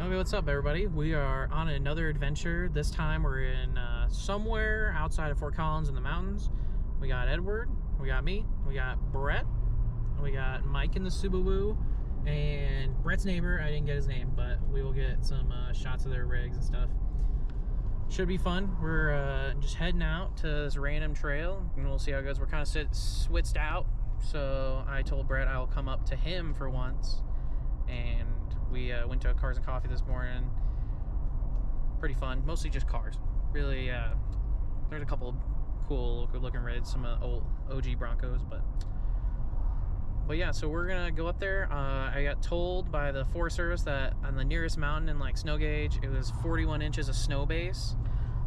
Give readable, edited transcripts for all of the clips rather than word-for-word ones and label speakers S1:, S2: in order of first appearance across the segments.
S1: Okay, what's up everybody? We are on another adventure. This time we're in somewhere outside of Fort Collins in the mountains. We got Edward, we got me, we got Brett, we got Mike in the Subaru, and Brett's neighbor, I didn't get his name, but we will get some shots of their rigs and stuff. Should be fun. We're just heading out to this random trail and we'll see how it goes. We're kind of switched out, so I told Brett I'll come up to him for once, and we went to a Cars and Coffee this morning. Pretty fun, mostly just cars. Really, there's a couple cool, good-looking rigs, some old OG Broncos, but yeah. So we're gonna go up there. I got told by the Forest Service that on the nearest mountain in like snow gauge, it was 41 inches of snow base.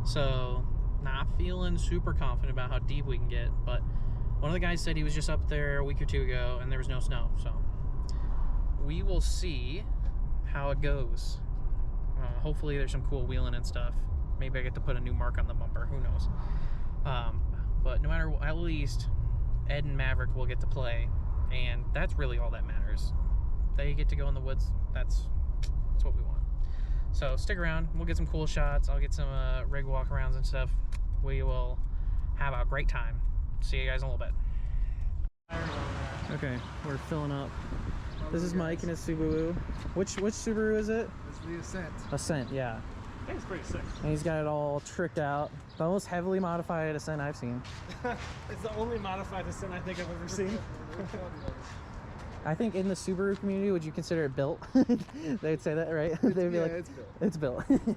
S1: So not feeling super confident about how deep we can get. But one of the guys said he was just up there a week or two ago and there was no snow. So we will see how it goes. Hopefully there's some cool wheeling and stuff. Maybe I get to put a new mark on the bumper, who knows. But no matter what, at least Ed and Maverick will get to play, and that's really all that matters. They get to go in the woods. That's what we want. So stick around, we'll get some cool shots. I'll get some rig walk-arounds and stuff. We will have a great time. See you guys in a little bit. Okay, we're filling up. This is Mike and his Subaru. Which Subaru is it?
S2: It's the Ascent.
S1: Ascent, yeah.
S2: I think it's pretty sick.
S1: And he's got it all tricked out. The most heavily modified Ascent I've seen.
S2: It's the only modified Ascent I think I've ever seen.
S1: I think in the Subaru community, would you consider it built? They'd say that, right? They'd be like,
S2: it's built.
S1: It's built. And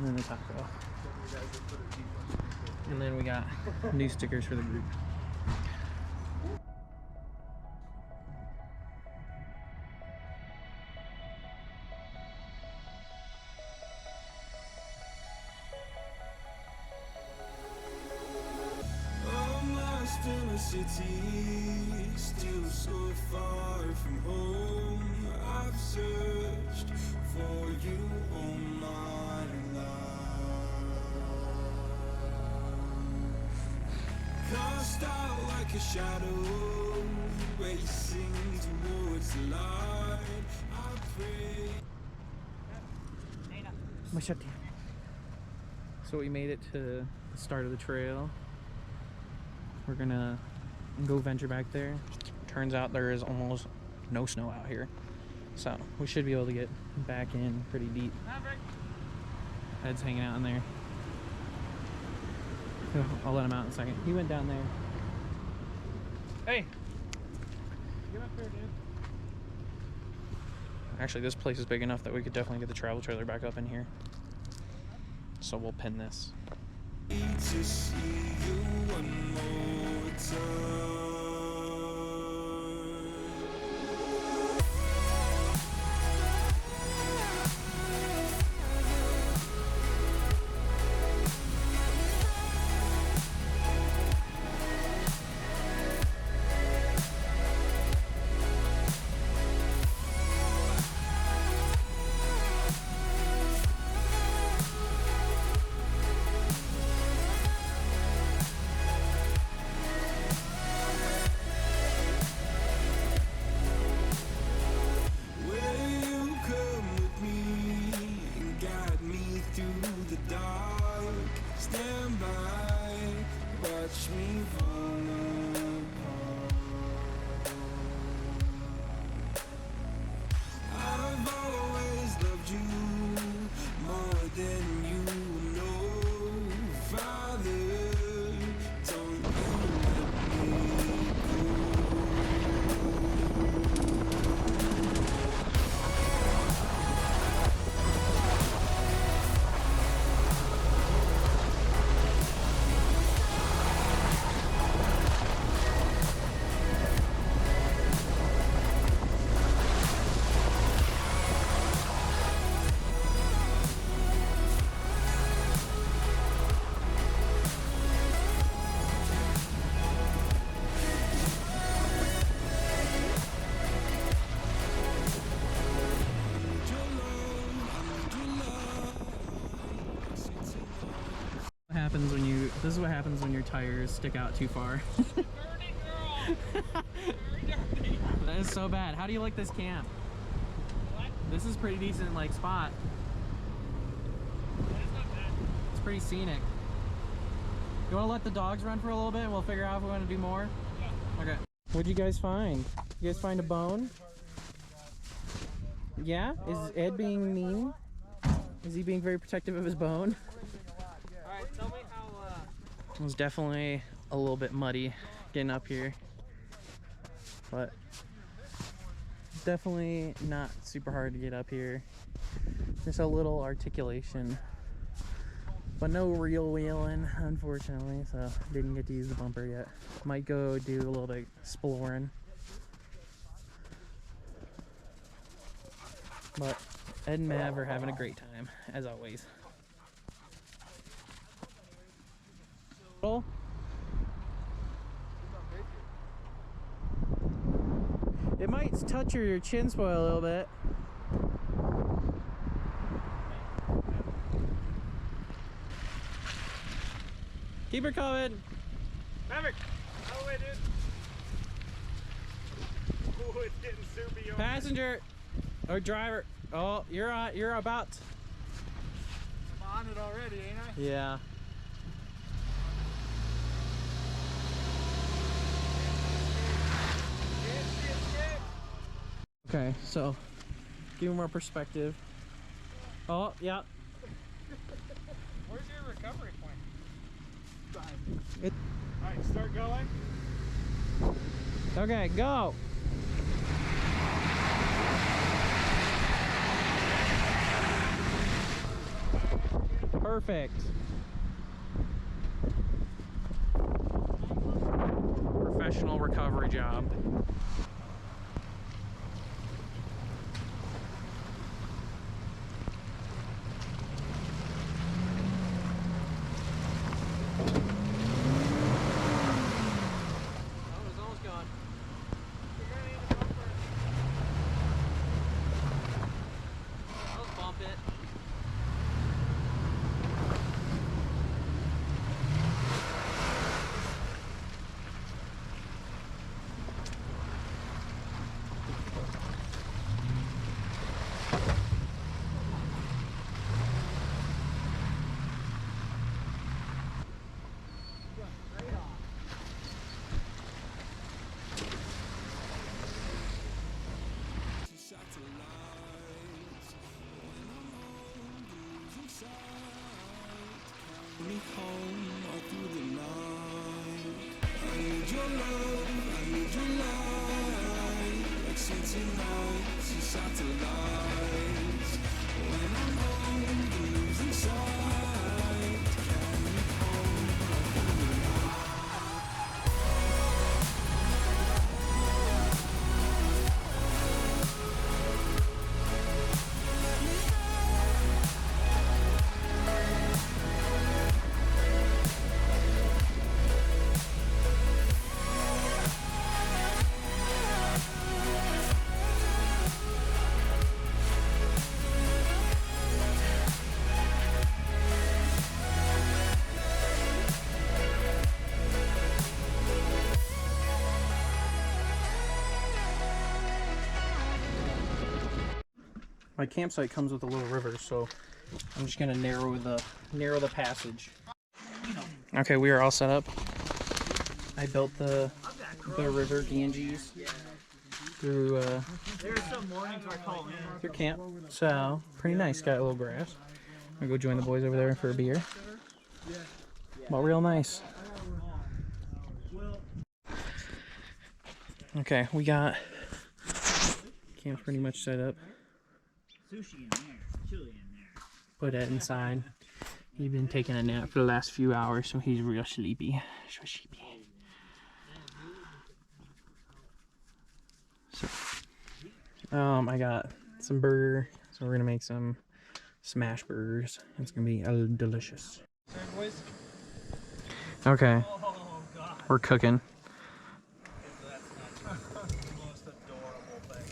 S1: then the taco. And then we got new stickers for the group.
S3: In a city, still so far from home. I've searched for you all my life. Cast out like a shadow, racing towards the light. I pray.
S1: So we made it to the start of the trail. We're gonna go venture back there. Turns out there is almost no snow out here, so we should be able to get back in pretty deep. Ed's hanging out in there. I'll let him out in a second. He went down there. Hey!
S2: Get up there, dude.
S1: Actually, this place is big enough that we could definitely get the travel trailer back up in here. So we'll pin this.
S3: To see you one more time.
S1: This is what happens when your tires stick out too far.
S2: Dirty girl! Very dirty!
S1: That is so bad. How do you like this cam? This is pretty decent like spot. It's pretty scenic. You want to let the dogs run for a little bit and we'll figure out if we want to do more? Yeah. Okay. What'd you guys find? You guys find a bone? Yeah? Is Ed being mean? Is he being very protective of his bone?
S2: Alright, tell me how
S1: It was definitely a little bit muddy getting up here. But definitely not super hard to get up here. Just a little articulation. But no real wheeling, unfortunately, so didn't get to use the bumper yet. Might go do a little bit exploring. But Ed and Mav are having a great time, as always. It might touch your chin spoil a little bit. Keep her coming.
S2: Maverick, out of the way, dude. Ooh, it's getting soupy on
S1: Passenger or driver. Oh, you're on. You're about.
S2: I'm on it already, ain't I?
S1: Yeah. Okay, so give me more perspective. Oh, yeah.
S2: Where's your recovery point?
S1: It.
S2: Alright, start going.
S1: Okay, go. Perfect. Professional recovery job.
S3: Me home all through the night. I need your love, I need your light. Like city nights and satellites. When I'm home, I'm losing sight. Carry me home all through the night.
S1: My campsite comes with a little river, so I'm just gonna narrow the passage. Okay, we are all set up. I built the river Ganges through
S2: There's some mornings where I call in.
S1: through camp. So pretty nice. Got a little grass. I'm gonna go join the boys over there for a beer. But real nice. Okay, we got camp's pretty much set up.
S4: Sushi in there, chili in there.
S1: Put Ed inside. He's been taking a nap for the last few hours, so he's real sleepy. So sleepy. So, I got some burger, so we're gonna make some smash burgers. It's gonna be delicious.
S2: Boys.
S1: Okay,
S2: Oh, God.
S1: we're cooking.
S2: That's not the most adorable thing.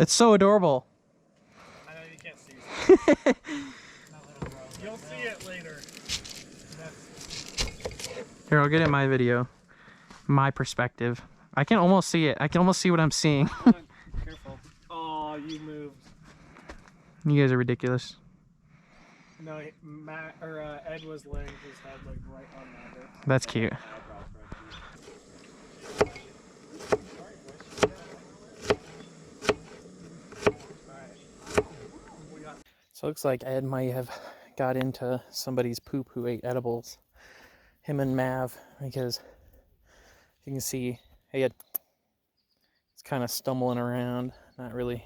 S1: It's so adorable.
S2: I know you can't see it. You'll see it later.
S1: Here, I'll get it in my video. My perspective. I can almost see it. I can almost see what I'm seeing.
S2: Careful. Oh, you moved.
S1: You guys are ridiculous.
S2: No, Ed was laying his head like right on Maverick.
S1: That's cute. So it looks like Ed might have got into somebody's poop who ate edibles. Him and Mav, because you can see he's kind of stumbling around, not really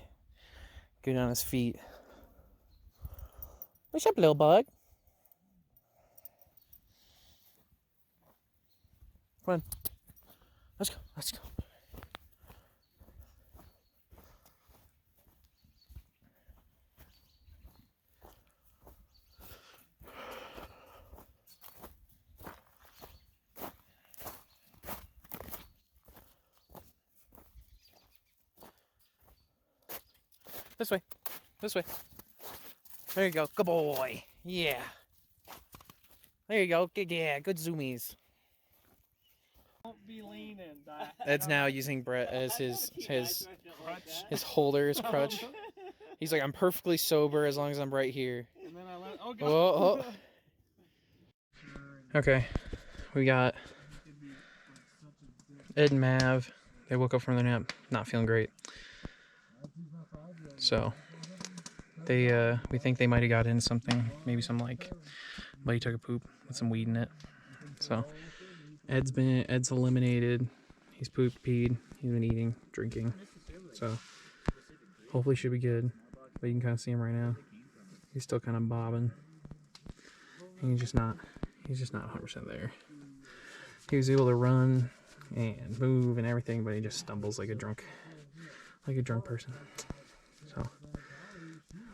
S1: good on his feet. What's up, little bug? Come on. Let's go. Let's go. This way. This way. There you go. Good boy. Yeah. There you go. Good, yeah, good zoomies.
S2: Don't be leaning.
S1: Ed's now using Brett as his holder, his crutch. He's like, I'm perfectly sober as long as I'm right here.
S2: And then I let. Oh, God.
S1: Oh, oh. Okay, we got Ed and Mav. They woke up from their nap, not feeling great. So we think they might have got into something, maybe some like buddy took a poop with some weed in it. So Ed's eliminated. He's pooped, peed. He's been eating, drinking. So hopefully should be good. But you can kind of see him right now. He's still kind of bobbing. And he's just not 100% there. He was able to run and move and everything, but he just stumbles like a drunk person. So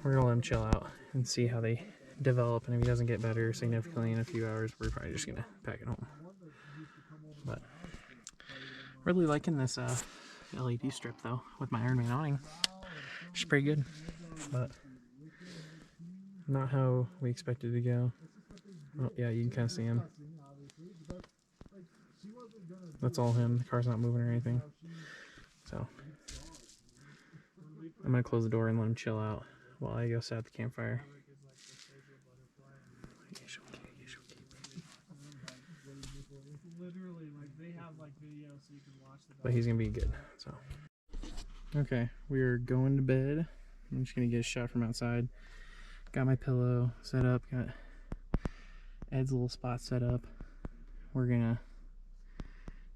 S1: we're gonna let him chill out and see how they develop, and if he doesn't get better significantly in a few hours, we're probably just gonna pack it home. But really liking this LED strip though with my Iron Man awning. It's pretty good, but not how we expected to go. Oh yeah, you can kind of see him. That's all him. The car's not moving or anything. So I'm gonna close the door and let him chill out while I go set at the campfire.
S2: Literally, like they have like videos so you can watch the.
S1: But he's gonna be good. So okay, we're going to bed. I'm just gonna get a shot from outside. Got my pillow set up. Got Ed's little spot set up. We're gonna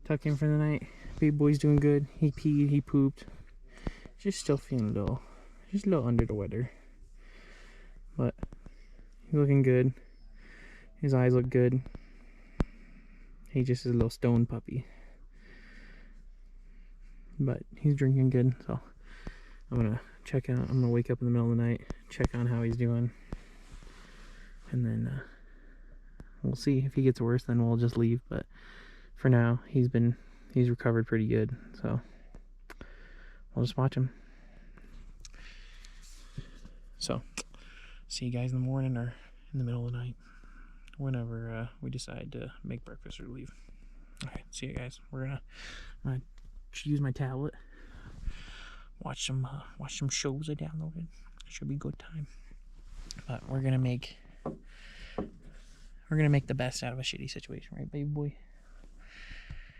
S1: tuck in for the night. Big boy's doing good. He peed. He pooped. Just still feeling just a little under the weather. But he's looking good. His eyes look good. He just is a little stone puppy. But he's drinking good, so I'm gonna check out. I'm gonna wake up in the middle of the night, check on how he's doing. And then we'll see. If he gets worse, then we'll just leave. But for now, he's recovered pretty good. So we'll just watch him. So see you guys in the morning or in the middle of the night, whenever we decide to make breakfast or leave. Okay, see you guys. We're gonna use my tablet, watch some shows I downloaded. Should be a good time. But we're gonna make the best out of a shitty situation, right, baby boy?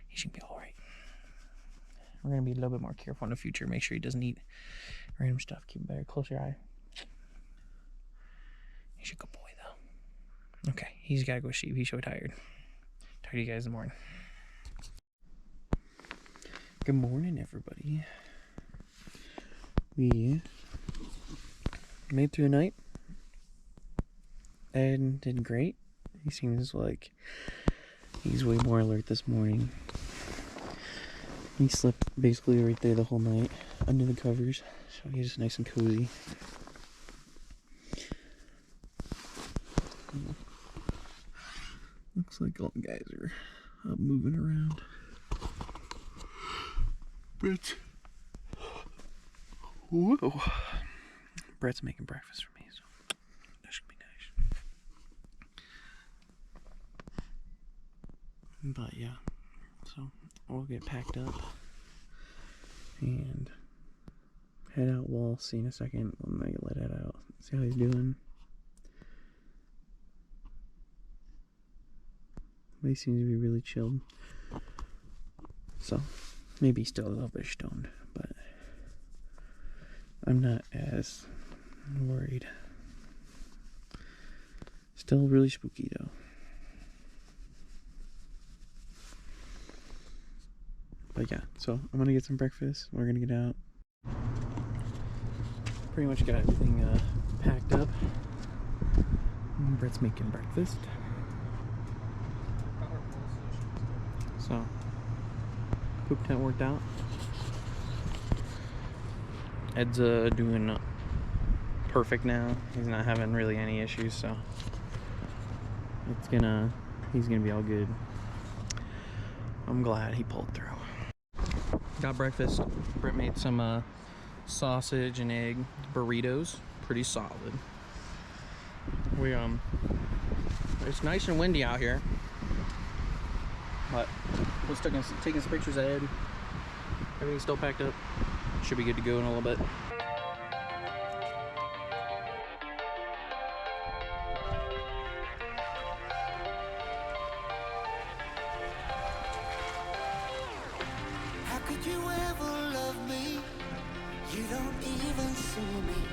S1: He should be all right. We're gonna be a little bit more careful in the future. Make sure he doesn't eat random stuff. Keep a closer eye. He's a good boy, though. Okay, he's gotta go sleep. He's so tired. Talk to you guys in the morning. Good morning, everybody. We made through the night. Ed did great. He seems like he's way more alert this morning. He slept basically right there the whole night under the covers, so he's just nice and cozy. Looks like all the guys are up moving around. But whoa, Brett's making breakfast for me, so that should be nice. But yeah, so we'll get packed up and head out. We'll see in a second when I let Ed out. See how he's doing. He seems to be really chilled. So, maybe still a little bit stoned, but I'm not as worried. Still really spooky though. But yeah, so I'm gonna get some breakfast. We're gonna get out. Pretty much got everything packed up. Brett's making breakfast. So, poop tent worked out. Ed's doing perfect now. He's not having really any issues, so he's gonna be all good. I'm glad he pulled through. Got breakfast. Brett made some sausage and egg burritos. Pretty solid. It's nice and windy out here, but we're still taking some pictures ahead. Everything's still packed up. Should be good to go in a little bit.
S3: How could you ever love me? You don't even see me.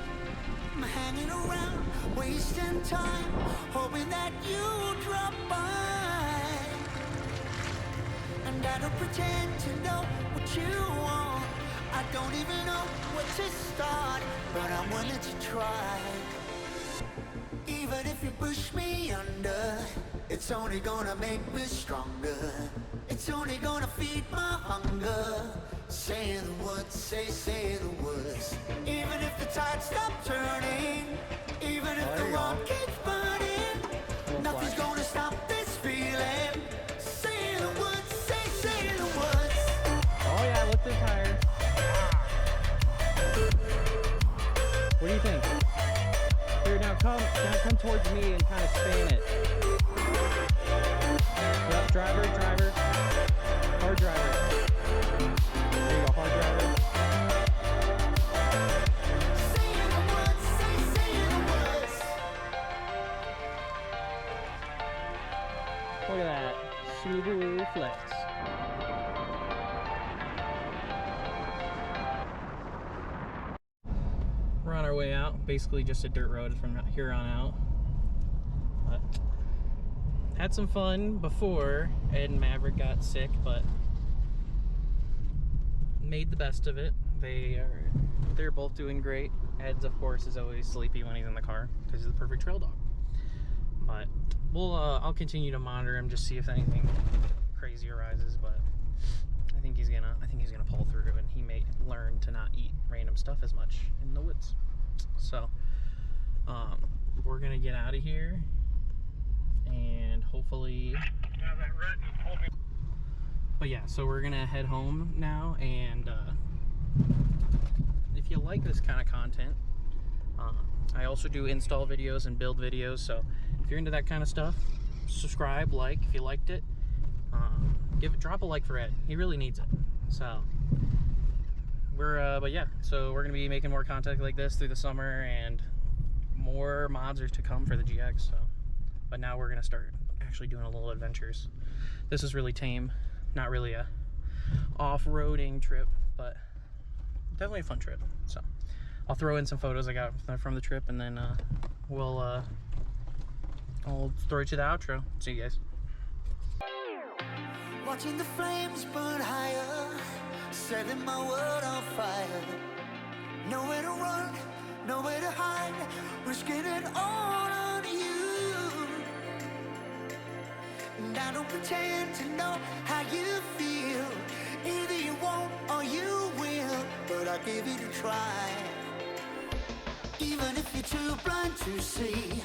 S3: I'm hanging around, wasting time, hoping that you drop by. And I don't pretend to know what you want. I don't even know where to start, but I'm willing to try. Even if you push me under, it's only gonna make me stronger. It's only gonna feed my hunger. Say the words, say the words. Even if the tide stops turning, even if the road keeps burning, nothing's gonna stop this feeling. Say the words, say the words.
S1: Oh yeah, lift the tire. What do you think? Here, now come towards me and kind of span it. Yep, driver. Hard driver. There you go, hard driver.
S3: Say the words, say the words.
S1: Look at that. Subaru Flex. We're on our way out. Basically just a dirt road from here on out. But had some fun before Ed and Maverick got sick, but made the best of it. They're both doing great. Ed's, of course, is always sleepy when he's in the car because he's the perfect trail dog. But I'll continue to monitor him, just see if anything crazy arises. But I think he's gonna pull through, and he may learn to not eat random stuff as much in the woods. So we're gonna get out of here, and hopefully. But yeah, so we're gonna head home now, and if you like this kind of content, I also do install videos and build videos, so if you're into that kind of stuff, subscribe, like if you liked it. Drop a like for Ed. He really needs it. So but yeah, so we're gonna be making more content like this through the summer, and more mods are to come for the GX. So, but now we're gonna start actually doing a little adventures. This is really tame, not really a off-roading trip, but definitely a fun trip. So I'll throw in some photos I got from the trip, and then I'll throw you to the outro. See you guys.
S3: Watching the flames burn higher, setting my world on fire. Nowhere to run, nowhere to hide, risking it all on you. And I don't pretend to know how you feel. Either you won't or you will, but I'll give it a try. Even if you're too blind to see,